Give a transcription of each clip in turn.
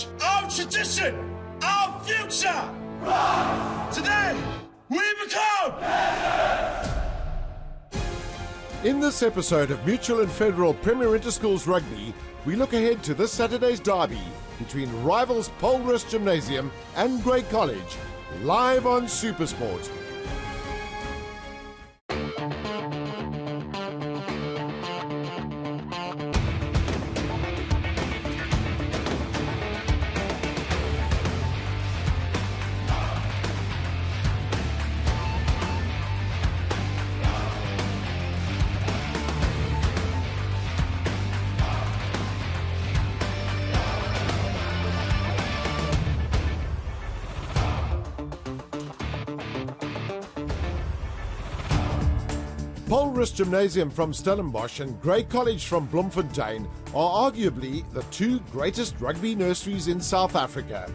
heritage, our tradition, our future. Today, we become. In this episode of Mutual and Federal Premier Interschools Rugby, we look ahead to this Saturday's derby between rivals Paul Roos Gymansium and Grey College, live on SuperSport. Paul Roos Gymansium from Stellenbosch and Grey College from Bloemfontein are arguably the two greatest rugby nurseries in South Africa.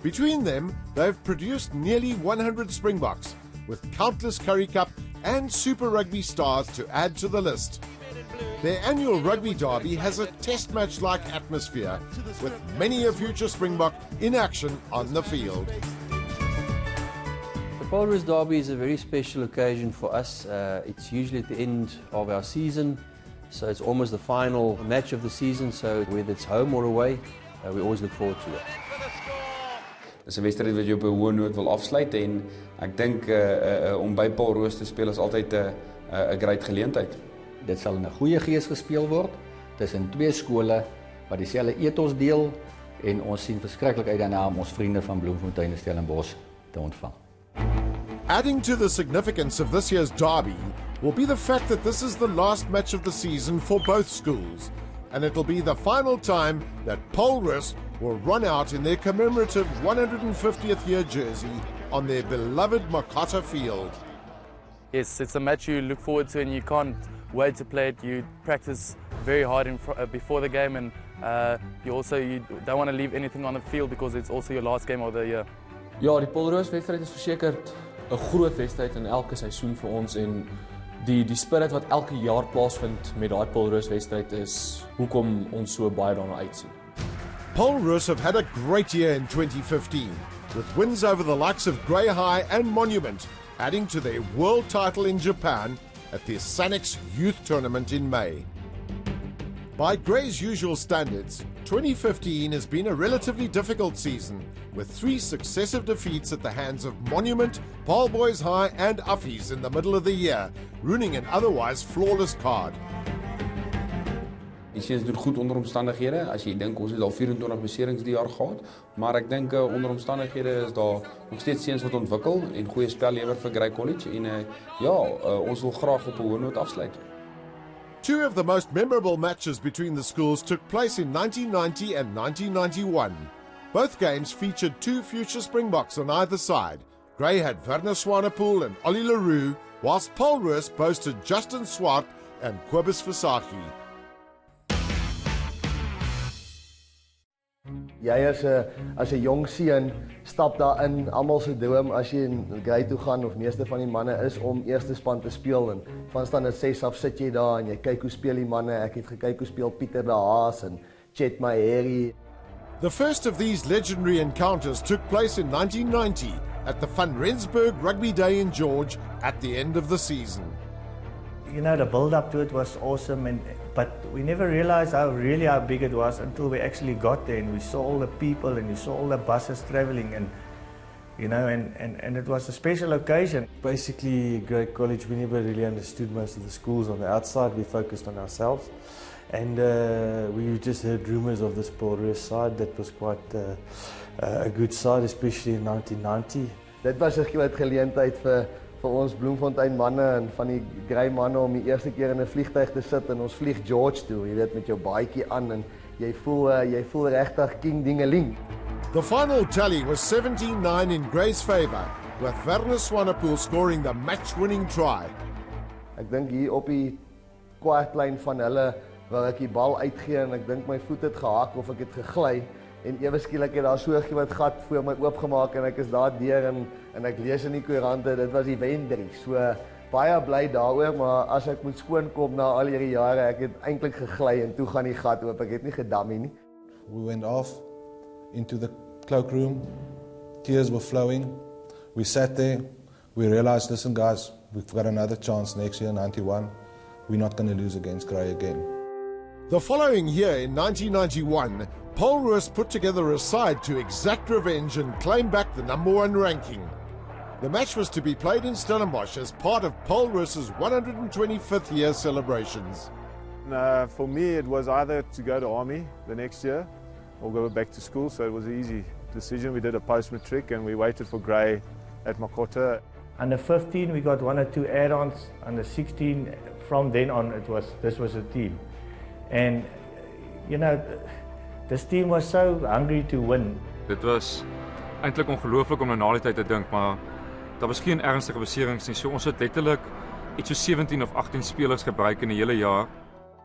Between them, they've produced nearly 100 Springboks, with countless Currie Cup and Super Rugby stars to add to the list. Their annual rugby derby has a test match-like atmosphere, with many a future Springbok in action on the field. The Paul Roos Derby is a very special occasion for us. It's usually at the end of our season, so it's almost the final match of the season, so whether it's home or away, we always look forward to it. Dit is 'n wedstryd wat jy op 'n hoë noot wil afsluit en ek dink om by Paul Roos te speel is altyd 'n great geleentheid. Dit sal in 'n goeie gees gespeel word tussen twee skole wat dieselfde ethos deel en ons sien verskriklik uit daarna om ons vriende van Bloemfontein en Stellenbosch te ontvang. Adding to the significance of this year's derby will be the fact that this is the last match of the season for both schools, and it'll be the final time that Paul Roos will run out in their commemorative 150th year jersey on their beloved Makata field. Yes, it's a match you look forward to and you can't wait to play it. You practice very hard before the game, and you don't want to leave anything on the field because it's also your last game of the year. Ja, die Paul Roos wedstryd is versekerd 'n groot wedstryd in elke seisoen vir ons en die spirit wat elke jaar plaasvind met daai Paul Roos wedstryd is hoekom ons so baie daarna uitsien. Paul Roos have had a great year in 2015, with wins over the likes of Grey High and Monument, adding to their world title in Japan at the Sanex Youth Tournament in May. By Grey's usual standards, 2015 has been a relatively difficult season, with 3 successive defeats at the hands of Monument, Paul Boys High and Uffies in the middle of the year, ruining an otherwise flawless card. Die seuns doen goed onder omstandighede. As jy dink ons het al 24 beserings die jaar gehad, maar ek dink onder omstandighede is daar nog steeds seuns wat ontwikkel en goeie spel lewer vir Grey College en ons wil graag op 'n hoë noot afsluit. 2 of the most memorable matches between the schools took place in 1990 and 1991. Both games featured 2 future Springboks on either side. Grey had Werner Swanepoel and Ollie Leroux, whilst Paul Roos boasted Justin Swart and Kobus Versaghi. Jy as 'n jong seun stap daarin, almal se droom as jy in Grey toe gaan of meeste van die manne is om eerste span te speel en van standaard 6 af sit jy daar en jy kyk hoe speel die manne. Ek het gekyk hoe speel Pieter de Haas en Chet Maheri. The first of these legendary encounters took place in 1990 at the Van Rensburg Rugby Day in George at the end of the season. You know, the build-up to it was awesome, but we never realized how big it was until we actually got there and we saw all the people and we saw all the buses traveling and it was a special occasion. Basically, Grey College, we never really understood most of the schools on the outside. We focused on ourselves. And we just heard rumours of this Paul Roos side that was quite a good side, especially in 1990. Dit was 'n groot geleentheid vir ons Bloemfontein manne en van die Grey manne om die eerste keer in 'n vliegtuig te sit en ons vlieg George toe, jy weet, met jou baadjie aan en jy voel regtig king dingeling. The final tally was 17-9 in Grey's favour, with Werner Swanepoel scoring the match-winning try. Ek dink hier op die kwartlyn van hulle waar ek die bal uitgee en ek dink my voet het gehak of ek het gegly en ewe skielik het daar so 'n groot gat voor my oopgemaak en ek is daar deur en ek lees in die koerante dit was die victories. So baie bly daaroor, maar as ek moet skoonkom na al hierdie jare, ek het eintlik gegly en toe gaan die gat oop. Ek het nie gedammie nie. We went off into the cloakroom. Tears were flowing. We sat there. We realized, listen guys, we've got another chance next year, 91. We're not going to lose against Grey again. The following year, in 1991, Paul Roos put together a side to exact revenge and claim back the #1 ranking. The match was to be played in Stellenbosch as part of Paul Roos's 125th year celebrations. For me, it was either to go to army the next year or go back to school, so it was an easy decision. We did a post-matric and we waited for Grey at Makota. Under 15, we got 1 or 2 add-ons. Under 16, from then on, this was a team. And, you know, this team was so hungry to win. Dit was eintlik ongelooflik om na die tyd te dink, maar daar was geen ernstige beserings nie. So ons het letterlik iets so 17 of 18 spelers gebruik in die hele jaar.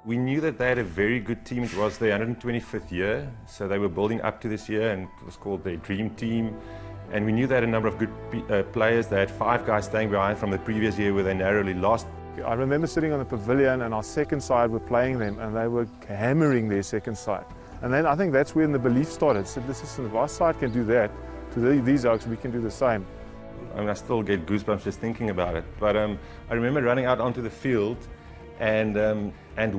We knew that they had a very good team. It was their 125th year, so they were building up to this year, and it was called their dream team. And we knew they had a number of good players. They had 5 guys staying behind from the previous year where they narrowly lost. I remember sitting on the pavilion and our second side were playing them and they were hammering their second side. And then I think that's when the belief started. So listen, if our side can do that to these oaks, we can do the same. I mean, I still get goosebumps just thinking about it. But I remember running out onto the field and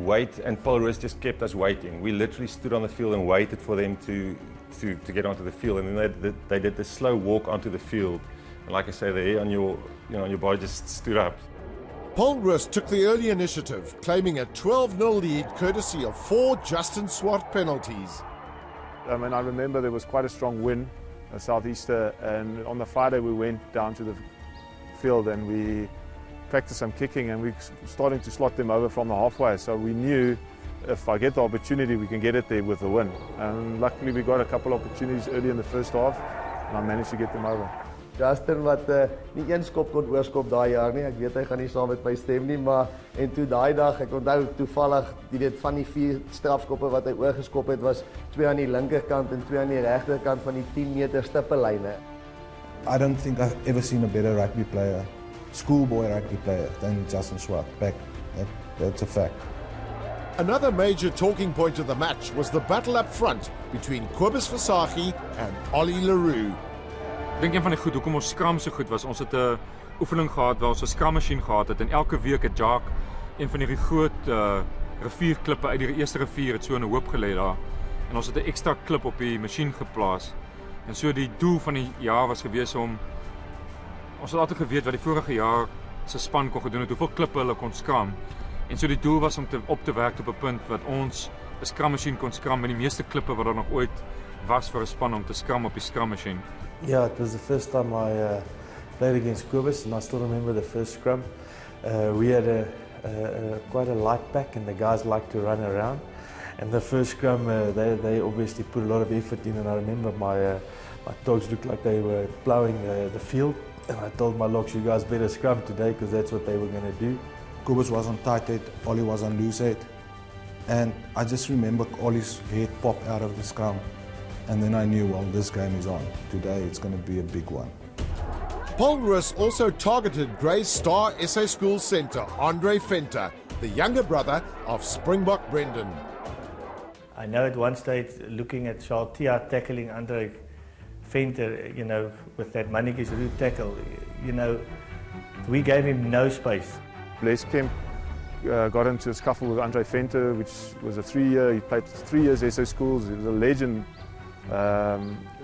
wait, and Paul Roos just kept us waiting. We literally stood on the field and waited for them to get onto the field, and then they did this slow walk onto the field. And like I say, the hair on your body just stood up. Paul Roos took the early initiative, claiming a 12-0 lead courtesy of 4 Justin Swart penalties. I mean, I remember there was quite a strong wind, a southeaster, and on the Friday we went down to the field and we practiced some kicking, and we starting to slot them over from the halfway. So we knew if I get the opportunity, we can get it there with the win. And luckily we got a couple of opportunities early in the first half, and I managed to get them over. Justin wat nie een skop kon oorskop daai jaar nie. Ek weet hy gaan nie saam met my stem nie, maar en toe daai dag, ek onthou toevallig, jy weet van die 4 strafskoppe wat hy oorgeskop het, was 2 aan die linkerkant en 2 aan die regterkant van die 10 meter stippellyne. I don't think I've ever seen a better rugby player, schoolboy rugby player, than Justin Swart back. That's a fact. Another major talking point of the match was the battle up front between Kobus Versaghi and Ollie Leroux. Ek dink een van die goed hoekom ons skram so goed was, ons het 'n oefening gehad waar ons 'n skrammasjien gehad het en elke week het Jack een van hierdie groot rivierklippe uit die eerste rivier het so in 'n hoop gelê daar. En ons het 'n ekstra klip op die masjien geplaas. En so die doel van die jaar was gewees om ons het altyd geweet wat die vorige jaar se span kon gedoen het, hoeveel klippe hulle kon skram. En so die doel was om op te werk op 'n punt wat ons 'n skrammasjien kon skram met die meeste klippe wat daar nog ooit was vir 'n span om te skram op die skrammasjien. Yeah, it was the first time I played against Kobus, and I still remember the first scrum. We had quite a light pack, and the guys liked to run around. And the first scrum, they obviously put a lot of effort in, and I remember my dogs looked like they were ploughing the field. And I told my logs, you guys better scrum today, because that's what they were going to do. Kobus was on tight head, Ollie was on loose head. And I just remember Ollie's head pop out of the scrum. And then I knew, well, this game is on. Today it's going to be a big one. Paul Roos also targeted Grey's star SA School centre, Andre Venter, the younger brother of Springbok Brendan. I know at one stage, looking at Chartia tackling Andre Venter, you know, with that Mannetjies root tackle, you know, we gave him no space. Les Kemp got into a scuffle with Andre Venter, which was a 3-year. He played 3 years SA Schools. He was a legend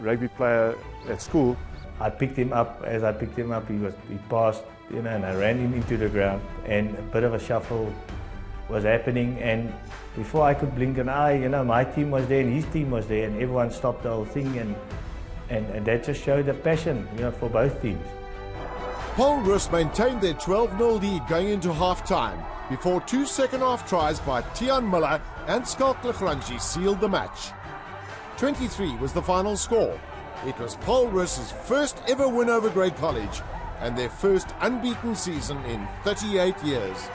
rugby player at school. I picked him up. As I picked him up, he passed, you know, and I ran him into the ground, and a bit of a shuffle was happening. And before I could blink an eye, you know, my team was there and his team was there, and everyone stopped the whole thing, and that just showed the passion, you know, for both teams. Paul Roos maintained their 12-0 lead going into half-time before 2 second-half tries by Tian Miller and Skalk Legrangie sealed the match. 23 was the final score. It was Paul Roos's first ever win over Grey College and their first unbeaten season in 38 years.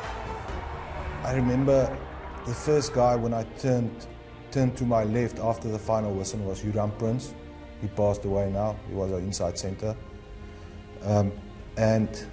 I remember the first guy when I turned to my left after the final whistle was Juran Prince. He passed away now. He was our inside centre. And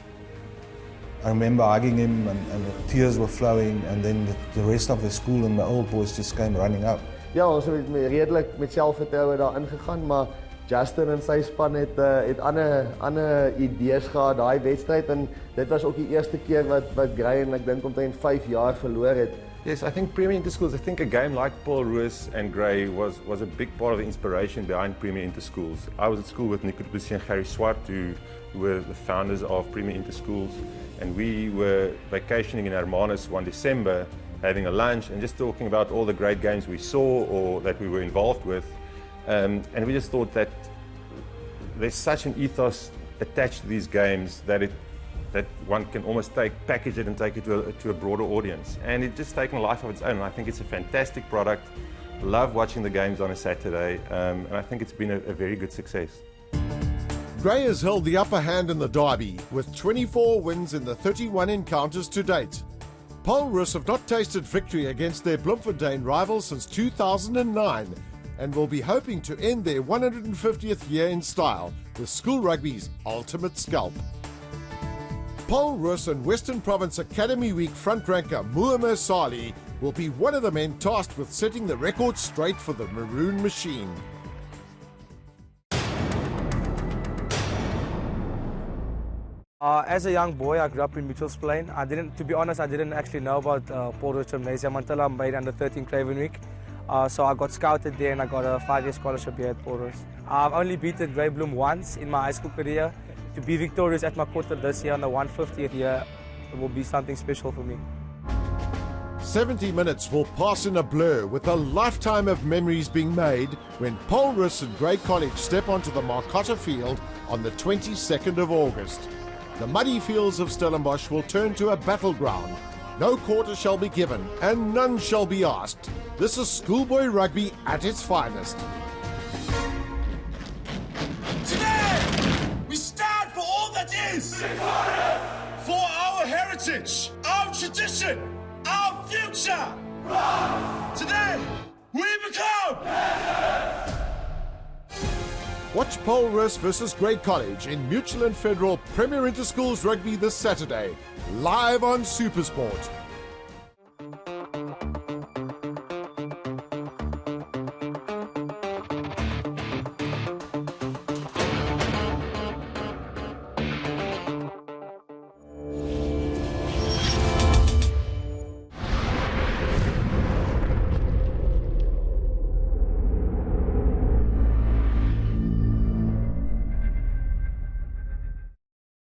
I remember hugging him and the tears were flowing, and then the rest of the school and the old boys just came running up. ja, ons het redelik met selfvertroue daarin gegaan, maar Justin en sy span het ander idees gehad daai wedstryd en dit was ook die eerste keer wat Grey en ek dink omtrent 5 jaar verloor het. Yes, I think Premier Interschools, I think a game like Paul Roos and Grey was a big part of the inspiration behind Premier Interschools. I was at school with Nico Duplessis and Harry Swart, who were the founders of Premier Interschools, and we were vacationing in Hermanus one December, having a lunch and just talking about all the great games we saw or that we were involved with. And we just thought that there's such an ethos attached to these games that one can almost package it and take it to a broader audience. And it's just taken a life of its own. And I think it's a fantastic product. Love watching the games on a Saturday, and I think it's been a very good success. Grey has held the upper hand in the derby, with 24 wins in the 31 encounters to date. Paul Roos have not tasted victory against their Bloemfontein rivals since 2009, and will be hoping to end their 150th year in style with school rugby's ultimate scalp. Paul Roos and Western Province Academy Week front-ranker Muammar Salih will be one of the men tasked with setting the record straight for the Maroon Machine. As a young boy, I grew up in Mutual Plain. To be honest, I didn't actually know about Paul Roos Gymansium until I made under 13 Craven Week. So I got scouted there and I got a 5-year scholarship here at Paul Roos. I've only beaten Grey Bloem once in my high school career. To be victorious at my quarter this year on the 150th year, it will be something special for me. 70 minutes will pass in a blur, with a lifetime of memories being made when Paul Roos and Grey College step onto the Marcotta field on the 22nd of August. The muddy fields of Stellenbosch will turn to a battleground. No quarter shall be given, and none shall be asked. This is schoolboy rugby at its finest. Today, we stand for all that is. For our heritage, our tradition, our future. Today, we become. Watch Paul Roos versus Grey College in Mutual Federal Premier Interschools Rugby this Saturday, live on SuperSport.